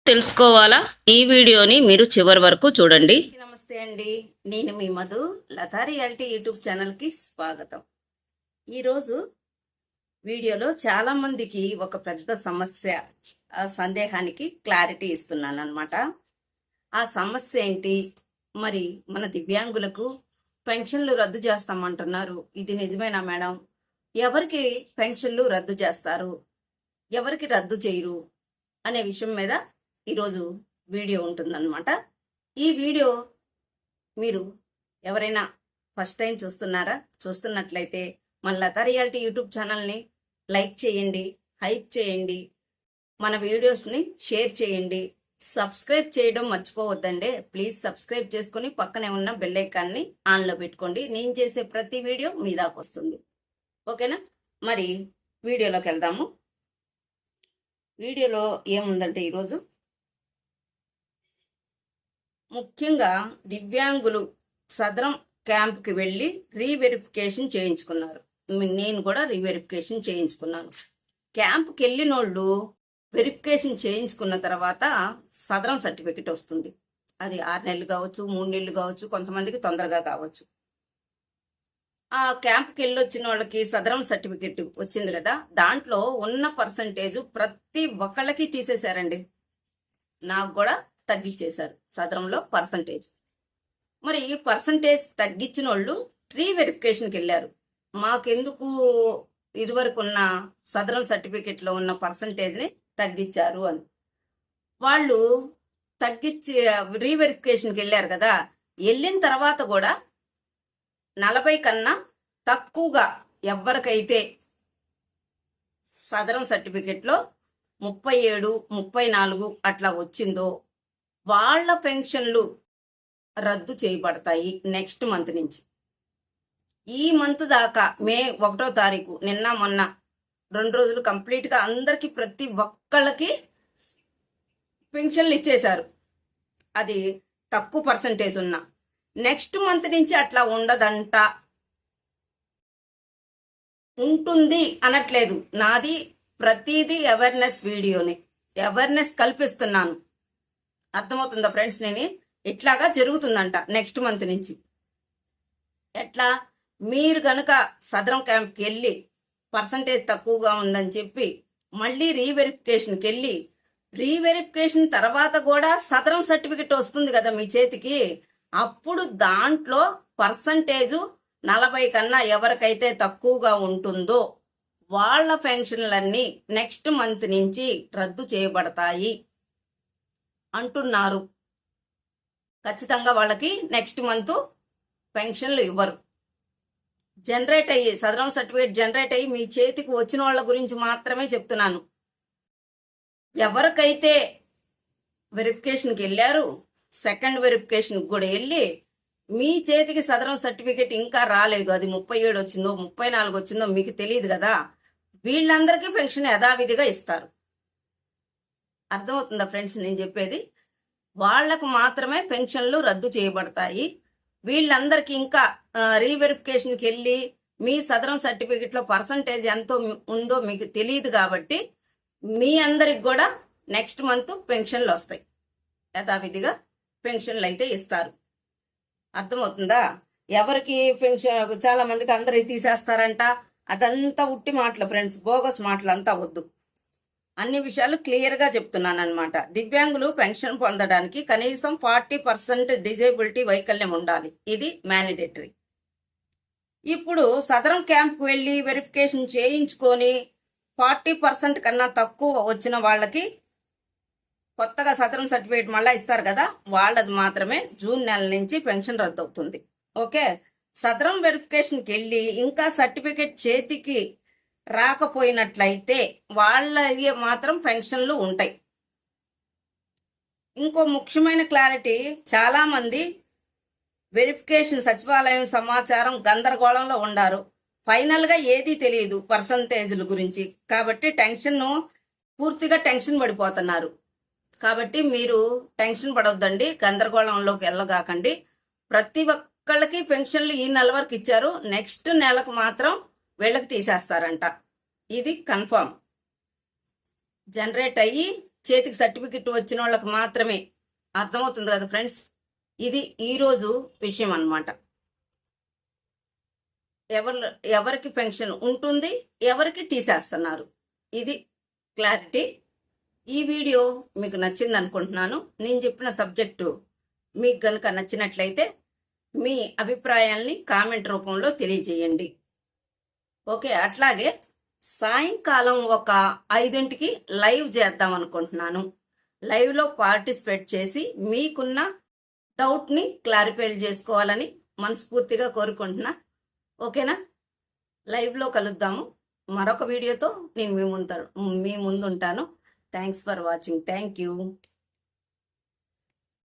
తెలుసుకోవాలా? ఈ వీడియోని మీరు చివరి వరకు చూడండి. నమస్తే అండి, నేను మీ మధు, లతా రియాలిటీ యూట్యూబ్ ఛానల్కి స్వాగతం. ఈరోజు వీడియోలో చాలామందికి ఒక పెద్ద సమస్య, సందేహానికి క్లారిటీ ఇస్తున్నాను అనమాట. ఆ సమస్య ఏంటి? మరి మన దివ్యాంగులకు పెన్షన్లు రద్దు చేస్తామంటున్నారు, ఇది నిజమేనా మేడం? ఎవరికి పెన్షన్లు రద్దు చేస్తారు, ఎవరికి రద్దు చేయరు అనే విషయం మీద ఈరోజు వీడియో ఉంటుందన్నమాట. ఈ వీడియో మీరు ఎవరైనా ఫస్ట్ టైం చూస్తున్నట్లయితే మన లతా రియాలిటీ యూట్యూబ్ ఛానల్ని లైక్ చేయండి, హైప్ చేయండి, మన వీడియోస్ని షేర్ చేయండి, సబ్స్క్రైబ్ చేయడం మర్చిపోవద్దండి. ప్లీజ్ సబ్స్క్రైబ్ చేసుకుని పక్కనే ఉన్న బెల్ ఐకాన్ని ఆన్లో పెట్టుకోండి. నేను చేసే ప్రతి వీడియో మీ దాకా వస్తుంది. ఓకేనా? మరి వీడియోలోకి వెళ్దాము. వీడియోలో ఏముందంటే ఈరోజు ముఖ్యంగా దివ్యాంగులు సదరం క్యాంప్కి వెళ్ళి రీవెరిఫికేషన్ చేయించుకున్నారు. నేను కూడా రీవెరిఫికేషన్ చేయించుకున్నాను. క్యాంప్కి వెళ్ళిన వాళ్ళు వెరిఫికేషన్ చేయించుకున్న తర్వాత సదరం సర్టిఫికెట్ వస్తుంది. అది 6 నెలలు కావచ్చు, 3 నెలలు కావచ్చు, కొంతమందికి తొందరగా కావచ్చు. ఆ క్యాంప్కి వెళ్ళి వచ్చిన వాళ్ళకి సదరం సర్టిఫికెట్ వచ్చింది కదా, దాంట్లో ఉన్న పర్సంటేజ్ ప్రతి ఒక్కళ్ళకి తీసేశారండి. నాకు కూడా తగ్గించేశారు సదరంలో పర్సంటేజ్. మరి ఈ పర్సంటేజ్ తగ్గించిన వాళ్ళు రీవెరిఫికేషన్కి వెళ్ళారు. మాకెందుకు ఇదివరకు ఉన్న సదరం సర్టిఫికెట్లో ఉన్న పర్సంటేజ్ని తగ్గించారు అని. వాళ్ళు తగ్గించి రీవెరిఫికేషన్కి వెళ్ళారు కదా, వెళ్ళిన తర్వాత కూడా 40 కన్నా తక్కువగా ఎవరికైతే సదరం సర్టిఫికెట్లో 37, 34 అట్లా వచ్చిందో వాళ్ళ పెన్షన్లు రద్దు చేయబడతాయి నెక్స్ట్ మంత్ నుంచి. ఈ మంత్ దాకా మే 1వ తారీఖు, నిన్న మొన్న 2 రోజులు కంప్లీట్గా అందరికీ ప్రతి ఒక్కళ్ళకి పెన్షన్లు ఇచ్చేశారు. అది తక్కువ పర్సంటేజ్ ఉన్న. నెక్స్ట్ మంత్ నుంచి అట్లా ఉండదంట. ఉంటుంది అనట్లేదు, నాది ప్రతిదీ అవేర్నెస్ వీడియోని, అవేర్నెస్ కల్పిస్తున్నాను. అర్థమవుతుందా ఫ్రెండ్స్? నేను ఇట్లాగా జరుగుతుందంట నెక్స్ట్ మంత్ నుంచి. ఎట్లా? మీరు కనుక సదరం క్యాంప్కి వెళ్ళి పర్సంటేజ్ తక్కువగా ఉందని చెప్పి మళ్ళీ రీవెరిఫికేషన్కి వెళ్ళి, రీవెరిఫికేషన్ తర్వాత కూడా సదరం సర్టిఫికెట్ వస్తుంది కదా మీ చేతికి, అప్పుడు దాంట్లో పర్సంటేజు 40 కన్నా ఎవరికైతే తక్కువగా ఉంటుందో వాళ్ళ పెన్షన్లన్నీ నెక్స్ట్ మంత్ నుంచి రద్దు చేయబడతాయి అంటున్నారు. ఖచ్చితంగా వాళ్ళకి నెక్స్ట్ మంత్ పెన్షన్లు ఇవ్వరు. జనరేట్ అయ్యి సదరం సర్టిఫికేట్ జనరేట్ అయ్యి మీ చేతికి వచ్చిన వాళ్ళ గురించి మాత్రమే చెప్తున్నాను. ఎవరికైతే వెరిఫికేషన్కి వెళ్ళారు, సెకండ్ వెరిఫికేషన్కి కూడా వెళ్ళి మీ చేతికి సదరం సర్టిఫికేట్ ఇంకా రాలేదు, అది 37 వచ్చిందో 34 వచ్చిందో మీకు తెలియదు కదా, వీళ్ళందరికీ పెన్షన్ యథావిధిగా ఇస్తారు. అర్థమవుతుందా ఫ్రెండ్స్ నేను చెప్పేది? వాళ్లకు మాత్రమే పెన్షన్లు రద్దు చేయబడతాయి. వీళ్ళందరికీ ఇంకా రీవెరిఫికేషన్కి వెళ్ళి మీ సదరం సర్టిఫికెట్లో పర్సంటేజ్ ఎంతో ఉందో మీకు తెలియదు కాబట్టి మీ అందరికి కూడా నెక్స్ట్ మంత్ పెన్షన్లు వస్తాయి. యథావిధిగా పెన్షన్లు అయితే ఇస్తారు. అర్థమవుతుందా? ఎవరికి పెన్షన్ చాలా మందికి అందరికి తీసేస్తారంట, అదంతా ఉట్టి మాటలు ఫ్రెండ్స్, బోగస్ మాటలు అంతా వద్దు. అన్ని విషయాలు క్లియర్గా చెప్తున్నాను అనమాట. దివ్యాంగులు పెన్షన్ పొందడానికి కనీసం 40% డిజేబిలిటీ వైకల్యం ఉండాలి, ఇది మ్యాండేటరీ. ఇప్పుడు సదరం క్యాంప్కి వెళ్ళి వెరిఫికేషన్ చేయించుకొని 40% కన్నా తక్కువ వచ్చిన వాళ్ళకి కొత్తగా సదరం సర్టిఫికేట్ మళ్ళీ ఇస్తారు కదా, వాళ్ళది మాత్రమే జూన్ నెల నుంచి పెన్షన్ రద్దు అవుతుంది. ఓకే? సదరం వెరిఫికేషన్కి వెళ్ళి ఇంకా సర్టిఫికేట్ చేతికి రాకపోయినట్లయితే వాళ్ళకి మాత్రం పెన్షన్లు ఉంటాయి. ఇంకో ముఖ్యమైన క్లారిటీ, చాలామంది వెరిఫికేషన్ సచివాలయం సమాచారం గందరగోళంలో ఉండారు. ఫైనల్గా ఏదీ తెలియదు పర్సంటేజ్ల గురించి, కాబట్టి పూర్తిగా టెన్షన్ పడిపోతున్నారు. కాబట్టి మీరు టెన్షన్ పడొద్దండి, గందరగోళంలోకి వెళ్ళగాకండి. ప్రతి ఒక్కళ్ళకి పెన్షన్లు ఈ నెల వరకు ఇచ్చారు, నెక్స్ట్ నెలకు మాత్రం వీళ్ళకి తీసేస్తారంట. ఇది కన్ఫర్మ్. జనరేట్ అయ్యి చేతికి సర్టిఫికెట్ వచ్చిన వాళ్ళకి మాత్రమే. అర్థమవుతుంది కదా ఫ్రెండ్స్? ఇది ఈరోజు విషయం అన్నమాట. ఎవరికి పెన్షన్ ఉంటుంది, ఎవరికి తీసేస్తున్నారు, ఇది క్లారిటీ. ఈ వీడియో మీకు నచ్చింది అనుకుంటున్నాను. నేను చెప్పిన సబ్జెక్టు మీకు కనుక నచ్చినట్లయితే మీ అభిప్రాయాల్ని కామెంట్ రూపంలో తెలియజేయండి. ఓకే, అట్లాగే సాయంకాలం ఒక 5ంటికి లైవ్ చేద్దాం అనుకుంటున్నాను. లైవ్లో పార్టిసిపేట్ చేసి మీకున్న డౌట్ని క్లారిఫై చేసుకోవాలని మనస్ఫూర్తిగా కోరుకుంటున్నా. ఓకేనా? లైవ్లో కలుద్దాము. మరొక వీడియోతో నేను మీ ముందు ఉంటాను. Thanks for watching. Thank you.